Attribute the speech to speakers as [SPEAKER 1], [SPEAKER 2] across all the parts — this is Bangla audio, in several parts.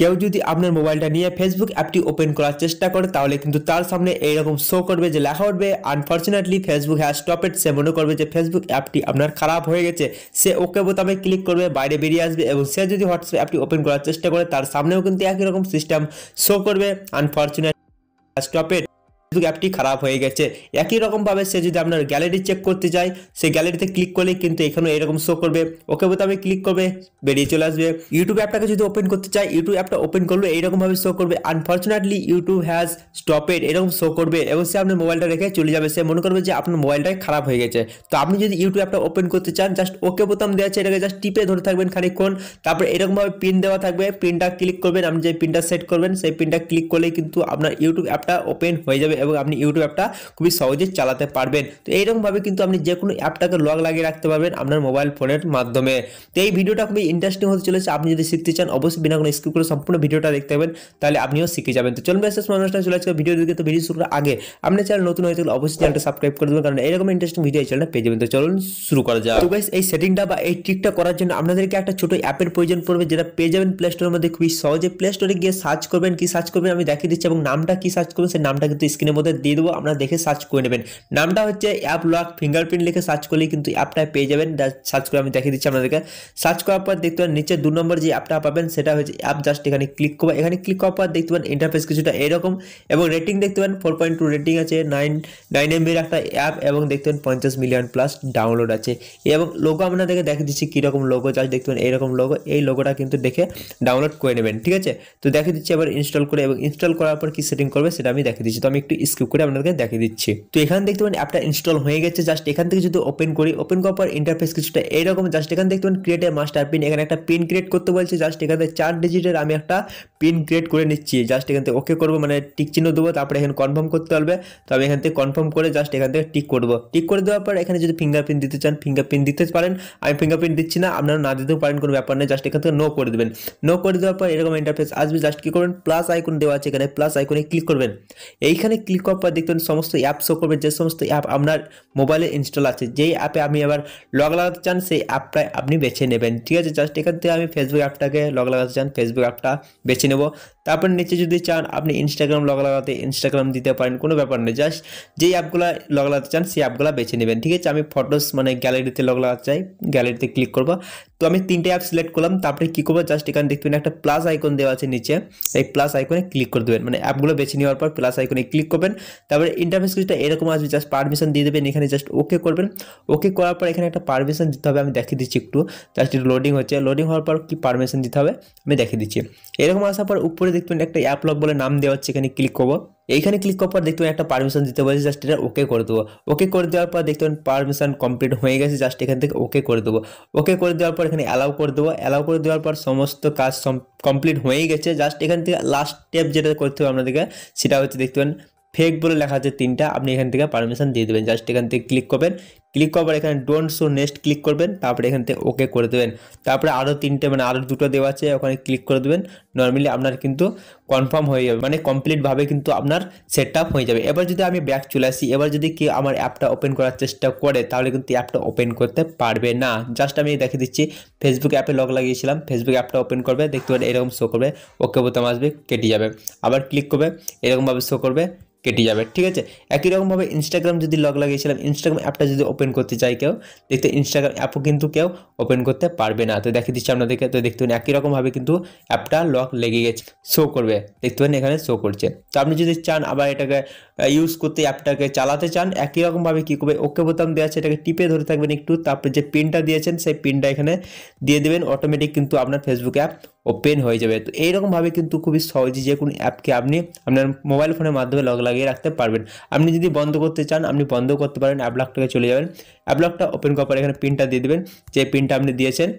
[SPEAKER 1] কেউ যদি আপনার মোবাইলটা নিয়ে ফেসবুক অ্যাপটি ওপেন করার চেষ্টা করে তাহলে কিন্তু তার সামনে এইরকম শো করবে যে লেখা উঠবে আনফরচুনেটলি ফেসবুক হ্যাজ স্টপড। সে মনে করবে যে ফেসবুক অ্যাপটি আপনার খারাপ হয়ে গেছে। সে ওকে বোতামে ক্লিক করবে, বাইরে বেরিয়ে আসবে এবং সে যদি হোয়াটসঅ্যাপ অ্যাপটি ওপেন করার চেষ্টা করে তার সামনেও কিন্তু একই রকম সিস্টেম শো করবে আনফরচুনেটলি স্টপড, ফেসবুক অ্যাপটি খারাপ হয়ে গেছে। একই রকমভাবে সে যদি আপনার গ্যালারি চেক করতে চায় সেই গ্যালারিতে ক্লিক করলে কিন্তু এখানে এরকম শো করবে, ওকে বোতামে ক্লিক করবে, বেরিয়ে চলে আসবে। ইউটিউব অ্যাপটাকে যদি ওপেন করতে চায় ইউটিউব অ্যাপটা ওপেন করলে এইরকমভাবে শো করবে আনফরচুনেটলি ইউটিউব হ্যাজ স্টপড, এরকম শো করবে এবং সে আপনার মোবাইলটা রেখে চলে যাবে। সে মনে করবে যে আপনার মোবাইলটাই খারাপ হয়ে গেছে। তো আপনি যদি ইউটিউব অ্যাপটা ওপেন করতে চান জাস্ট ওকে বোতাম দেওয়া আছে, এটাকে জাস্ট টিপে ধরে থাকবেন খানিকক্ষণ, তারপর এরকমভাবে পিন দেওয়া থাকবে, পিনটা ক্লিক করবেন। আপনি যে পিনটা সেট করবেন সেই পিনটা ক্লিক করলেই কিন্তু আপনার ইউটিউব অ্যাপটা ওপেন হয়ে যাবে এবং আপনি ইউটিউব অ্যাপটা খুবই সহজে চালাতে পারবেন। তো এইরকম ভাবে কিন্তু আপনি যে কোনো অ্যাপটাকে লগ লাগিয়ে রাখতে পারবেন আপনার মোবাইল ফোনের মাধ্যমে। তো এই ভিডিওটা খুবই ইন্টারেস্টিং হতে চলেছে। আপনি যদি শিখতে চান অবশ্যই বিনা কোনো স্কিপ করে সম্পূর্ণ ভিডিওটা দেখতে পাবেন, তাহলে আপনিও শিখে যাবেন। তো চলুন শেষ মানুষটা চলে আসছে ভিডিও দিকে। তো ভিডিও শুরুর আগে আপনার চ্যানেল নতুন হয়ে থাকলে অবশ্যই চ্যানেলটা সাবস্ক্রাইব করে দেবেন, কারণ এরকম ইন্টারেস্টিং ভিডিও এই চ্যানেলে পেয়ে যাবেন। তো চলুন শুরু করা যাক। তো গাইস এই সেটিংটা বা এই ট্রিকটা করার জন্য আপনাদেরকে একটা ছোট অ্যাপের প্রয়োজন পড়বে, যেটা পেয়ে যাবেন প্লে স্টোরের মধ্যে খুবই সহজে। প্লে স্টোরে গিয়ে সার্চ করবেন, কি সার্চ করবেন আমি দেখিয়ে দিচ্ছি এবং নামটা কি সার্চ করবেন সেই নামটা কিন্তু স্ক্রিনের মধ্যে দিয়ে দেবো, আপনারা দেখে সার্চ করে নেবেন। নামটা হচ্ছে অ্যাপ লক ফিঙ্গারপ্রিন্ট লিখে সার্চ করলেই কিন্তু অ্যাপটা পেয়ে যাবেন। সার্চ করে আমি দেখিয়ে দিচ্ছি আপনাদেরকে। সার্চ করার পর দেখতে পাবেন নিচে 2 নম্বর যে অ্যাপটা পাবেন সেটা হচ্ছে অ্যাপ। জাস্ট এখানে ক্লিক করবো। এখানে ক্লিক করার পর দেখতে পাবেন ইন্টারফেস কিছুটা এরকম এবং রেটিং দেখতে পাবেন 4.2 রেটিং আছে, 9 MB একটা অ্যাপ এবং দেখতে পাবেন 50 মিলিয়ন প্লাস ডাউনলোড আছে। এবং লোগো আপনাদেরকে দেখিয়ে দিচ্ছি কীরকম লোগো। জাস্ট দেখতে পাবেন এরকম লোগো, এই লোগোটা কিন্তু দেখে ডাউনলোড করে নেবেন, ঠিক আছে। তো দেখিয়ে দিচ্ছি এবার ইনস্টল করে, এবং ইনস্টল করার পর কি সেটিং করবে সেটা আমি দেখিয়ে দিচ্ছি। তো আমি একটু স্কিপ করে আপনাদেরকে দেখিয়ে দিচ্ছি। তো এখানে দেখতে পাবেন অ্যাপটা ইনস্টল হয়ে গেছে। জাস্ট এখান থেকে যদি ওপেন করি, ওপেন করার পর ইন্টারফেস কিছুটা এরকম। জাস্ট এখানে দেখতে পাবেন ক্রিয়েট এ মাস্টার পিন, এখানে একটা পিন ক্রিয়েট করতে বলছে। জাস্ট এখানে 4 ডিজিটের আমি একটা পিন ক্রিয়েট করে নিচ্ছি। জাস্ট এখান থেকে ওকে করবো, মানে টিক চিহ্ন দেবো, তারপরে এখানে কনফার্ম করতে হবে। তো আমি এখান থেকে কনফার্ম করে জাস্ট এখান থেকে টিক করবো। টিক করে দেওয়ার পর এখানে যদি ফিঙ্গারপ্রিন্ট দিতে চান ফিঙ্গারপ্রিন্ট দিতে পারেন। আমি ফিঙ্গারপ্রিন্ট দিচ্ছি না, আপনারা না দিতেও পারেন, কোনো ব্যাপার নেই। জাস্ট এখান থেকে নো করে দেবেন। নো করে দেওয়ার পর এরকম ইন্টারফেস আসবে। জাস্ট কি করবেন, প্লাস আইকন দেওয়া আছে এখানে, প্লাস আইকনে ক্লিক করবেন। এইখানে ক্লিক করার পর দেখবেন সমস্ত অ্যাপ শো করবে, যে সমস্ত অ্যাপ আপনার মোবাইলে ইনস্টল আছে। যেই অ্যাপে আপনি আবার লগ লাগাতে চান সেই অ্যাপটা আপনি বেছে নেবেন, ঠিক আছে। জাস্ট এখান থেকে আমি ফেসবুক অ্যাপটাকে লগ লাগাতে চান, ফেসবুক অ্যাপটা বেছে নেব। তারপর নিচে যদি চান আপনি ইনস্টাগ্রাম লগ লাগাতে ইনস্টাগ্রাম দিতে পারেন, কোনো ব্যাপার নেই। জাস্ট যেই অ্যাপগুলো লগ লাগাতে চান সেই অ্যাপগুলো বেছে নেবেন, ঠিক আছে। আমি ফটোস মানে গ্যালারিতে লগ লাগাতে চাই, গ্যালারিতে ক্লিক করব। তো আমি 3টে অ্যাপ সিলেক্ট করলাম। তারপরে কী করবো, জাস্ট এখানে দেখবেন একটা প্লাস আইকন দেওয়া আছে নিচে, এই প্লাস আইকনে ক্লিক করে দেবেন। মানে অ্যাপগুলো বেছে নেওয়ার পর প্লাস আইকনে ক্লিক করবেন। তারপরে ইন্টারফেস কিছুটা এরকম আসবে। জাস্ট পারমিশন দিয়ে দেবেন এখানে, জাস্ট ওকে করবেন। ওকে করার পর এখানে একটা পারমিশন দিতে হবে, আমি দেখিয়ে দিচ্ছি একটু। জাস্ট লোডিং হচ্ছে, লোডিং হওয়ার পর কি পারমিশন দিতে হবে আমি দেখিয়ে দিচ্ছি। এরকম আসার পর উপরে দেখবেন একটা অ্যাপ লক বলে নাম দেওয়া হচ্ছে, এখানে ক্লিক করবো। এইখানে ক্লিক করার পর দেখতে পাবেন একটা পারমিশন দিতে বলছে, জাস্ট এটা ওকে করে দেবো। ওকে করে দেওয়ার পর দেখতে পাবেন পারমিশন কমপ্লিট হয়ে গেছে। জাস্ট এখান থেকে ওকে করে দেবো। ওকে করে দেওয়ার পর এখানে অ্যালাউ করে দেবো। অ্যালাউ করে দেওয়ার পর সমস্ত কাজ কমপ্লিট হয়ে গেছে। জাস্ট এখান থেকে লাস্ট স্টেপ যেটা করতে হবে আপনাদেরকে সেটা হচ্ছে দেখতে পাবেন ফেক বলে লেখা আছে 3টা, আপনি এখান থেকে পারমিশন দিয়ে দেবেন। জাস্ট এখান থেকে ক্লিক করবেন। ক্লিক করার পর এখানে ডোন্ট শো নেক্সট ক্লিক করবেন। তারপরে এখান থেকে ওকে করে দেবেন। তারপরে আরও 3টে মানে আরও 2টো দেওয়া আছে, ওখানে ক্লিক করে দেবেন। নর্মালি আপনার কিন্তু কনফার্ম হয়ে যাবে, মানে কমপ্লিটভাবে কিন্তু আপনার সেট আপ হয়ে যাবে। এবার যদি আমি ব্যাক চলে আসি, এবার যদি কেউ আমার অ্যাপটা ওপেন করার চেষ্টা করে তাহলে কিন্তু অ্যাপটা ওপেন করতে পারবে না। জাস্ট আমি দেখিয়ে দিচ্ছি, ফেসবুক অ্যাপে লগ লাগিয়েছিলাম, ফেসবুক অ্যাপটা ওপেন করবে, দেখতে পাবেন এরকম শো করবে, ওকে বোতাম আসবে, কেটে যাবে। আবার ক্লিক করবে, এরকমভাবে শো করবে, কেটে যাবে, ঠিক আছে। একই রকমভাবে ইনস্টাগ্রাম যদি লগ লাগিয়েছিলাম, ইনস্টাগ্রাম অ্যাপটা যদি ওপেন করতে চাই কেউ, দেখতে ইনস্টাগ্রাম অ্যাপও কিন্তু কেউ ওপেন করতে পারবে না। তো দেখিয়ে দিচ্ছি আপনাদেরকে। তো দেখতে পাবেন একই রকমভাবে কিন্তু অ্যাপটা লক লেগে গেছে, শো করবে, দেখতে পাবেন এখানে শো করছে। তো আপনি যদি চান আবার এটাকে ইউজ করতে, অ্যাপটাকে চালাতে চান, একই রকমভাবে কী করবে, ওকে বোতাম দেওয়া আছে, এটাকে টিপে ধরে থাকবেন একটু, তারপরে যে পিনটা দিয়েছেন সেই পিনটা এখানে দিয়ে দেবেন। অটোমেটিক কিন্তু আপনার ফেসবুক অ্যাপ ওপেন হয়ে যাবে। তো এইরকমভাবে কিন্তু খুবই সহজে যে কোনো অ্যাপকে আপনি আপনার মোবাইল ফোনের মাধ্যমে লগ লাগিয়ে রাখতে পারবেন। আপনি যদি বন্ধ করতে চান আপনি বন্ধ করতে পারেন, অ্যাপ লকটাকে চলে যাবেন। অ্যাপ লকটা ওপেন করার পর এখানে পিনটা দিয়ে দেবেন, যে পিনটা আপনি দিয়েছেন।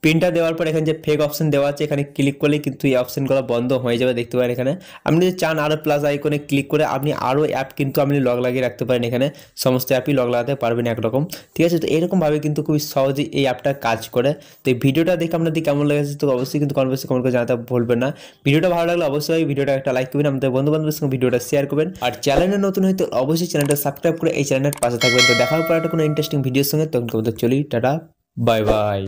[SPEAKER 1] পিনটা দেওয়ার পর এখানে যে ফেক অপশন দেওয়া আছে এখানে ক্লিক করলে কিন্তু এই অপশনগুলো বন্ধ হয়ে যাবে, দেখতে পারেন এখানে। আপনি যদি চান আরও প্লাস আইকনে ক্লিক করে আপনি আরও অ্যাপ কিন্তু আপনি লগ লাগিয়ে রাখতে পারেন। এখানে সমস্ত অ্যাপই লগ লাগাতে পারবেন একরকম, ঠিক আছে। তো এরকমভাবে কিন্তু খুবই সহজেই এই অ্যাপটা কাজ করে। তো এই ভিডিওটা দেখে আপনাদের কেমন লেগেছে তো অবশ্যই কিন্তু কমেন্ট করে জানাতে ভুলবেন না। ভিডিওটা ভালো লাগলে অবশ্যই ভিডিওটা একটা লাইক করবেন, আমাদের বন্ধু বান্ধবের সঙ্গে ভিডিওটা শেয়ার করবেন। আর চ্যানেলে নতুন হয়তো অবশ্যই চ্যানেলটা সাবস্ক্রাইব করে এই চ্যানেলের পাশে থাকবেন। তো দেখা হবে একটা কোনো ইন্টারেস্টিং ভিডিওর সঙ্গে, তখন চলি, টাটা, বাই বাই।